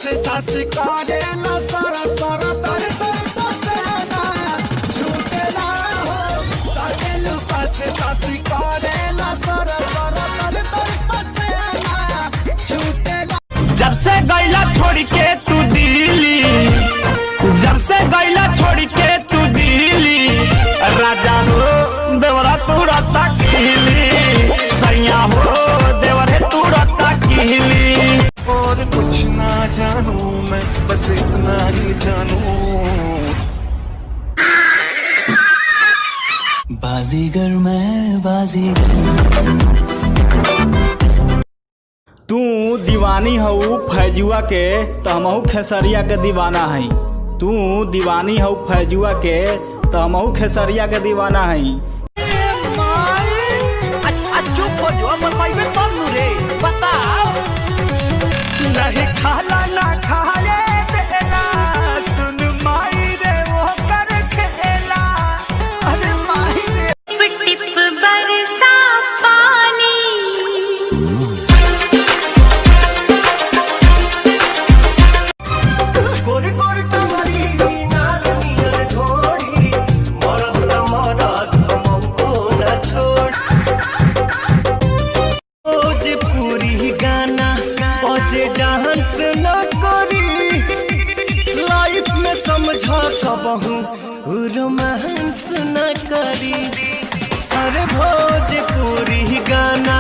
से सास करे ला सारा सारा तर तर पसेना छूटेला हो सागेलू पास सास करे ला सारा सारा तर तर पसेना छूटेला। जब से गैला छोड़ के तू दिल्ली, जब से गैला छोड़ के तू दिल्ली, राजा हो देवरा तू रता किली, सैया हो देवरे तू रता किली। और कुछ ना जानू मैं बस इतना ही जानू। बाजीगर मैं बाजीगर। तू दीवानी हऊ फैजुआ के तो हमहू खेसरिया के दीवाना हई। तू दीवानी हऊ फैजुआ के तो हमहू खेसरिया के दीवाना हई। चुप हो जो बताइए तब नु रे बताओ। नहीं खाला ना खाए देला सुन माई रे वो कर खेला। अरे माई रे टिप टिप बरसा पानी गोरी गोरी कमरी नाल नियर ढोड़ी मरद न मरद हमको न छोड़। ओजे पूरी गाना ओजे डांस न करी लाइफ में समझा कबहू रोमांस न करी। अरे भोजपुरी गाना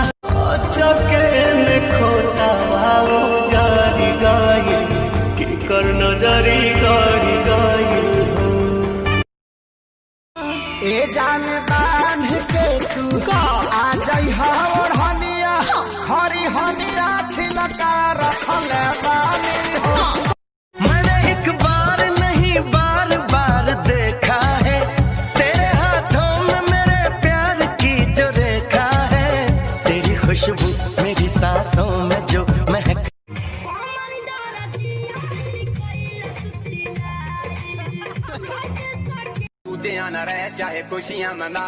चकेन खोता भाव जारी गाई कि कर नजरी गाड़ी गाई हो। ए जान बांध के तू आ जाई और हनिया खरी हनिया छिलका रखल बानी हो। मैंने एक बार नहीं बार बार देखा है तेरे हाथों में मेरे प्यार की जो रेखा है। तेरी खुशबू मेरी सांसों में जो महक। आना रहे चाहे खुशियां मना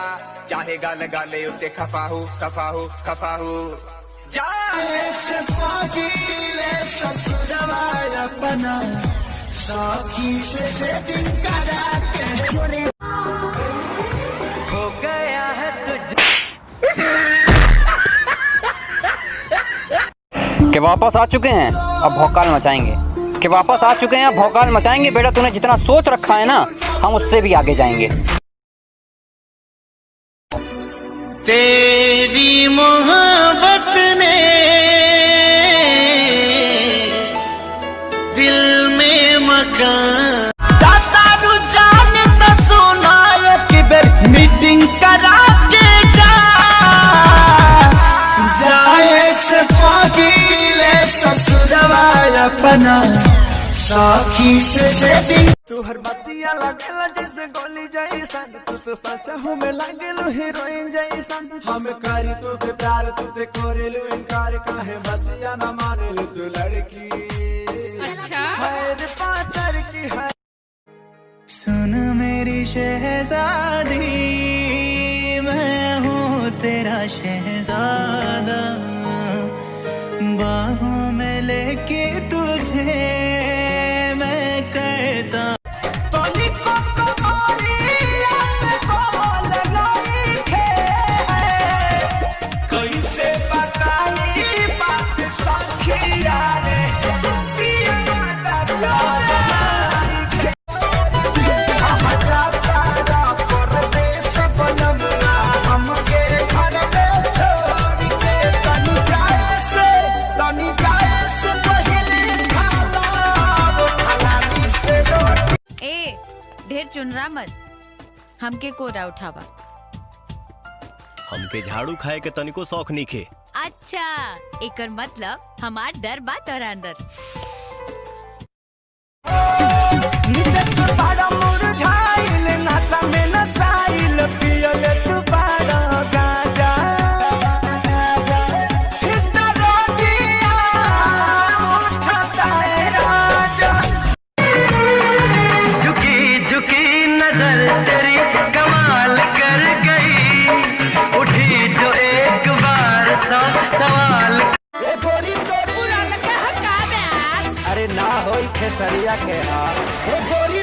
चाहे गल गल उत्ते खफाहू खफाहू खफाहू जाए से फागिले ससुरवा अपना साखी से सेटिंग करा के हो गया है तुझ कि वापस आ चुके हैं अब भौकाल मचाएंगे। कि वापस आ चुके हैं अब भौकाल मचाएंगे। बेटा तूने जितना सोच रखा है ना हम उससे भी आगे जाएंगे। तेरी मोहब्बत ने दिल में मकान। जाता रुझान तो सुना एक बेर मीटिंग करा के जा जाए से फागिले ससुरवा अपना साखी से सेटिंग। तू हर बतिया लगेला जैसे गोली जैसन तू तो सचा हूँ मैं लगेलू हीरोइन जैसन। हम करी तो से प्यार तू ते करेलू इनकार काहे बतिया न मानेलू तू लड़की। अच्छा है पातर की है। सुन मेरी शहजादी मैं हूँ तेरा शहजादा बाहों में लेके तुझे मैं करता। कैसे बताई बात सखिया रे पिया ढेर चुनरा मत हमके कोरा उठावा। हमके झाड़ू खाए के तनिको शौक नीखे। अच्छा एकर मतलब हमार डर बा तोरा अंदर। अरे ना हो होई खेसरिया के हाल। ओ गोरी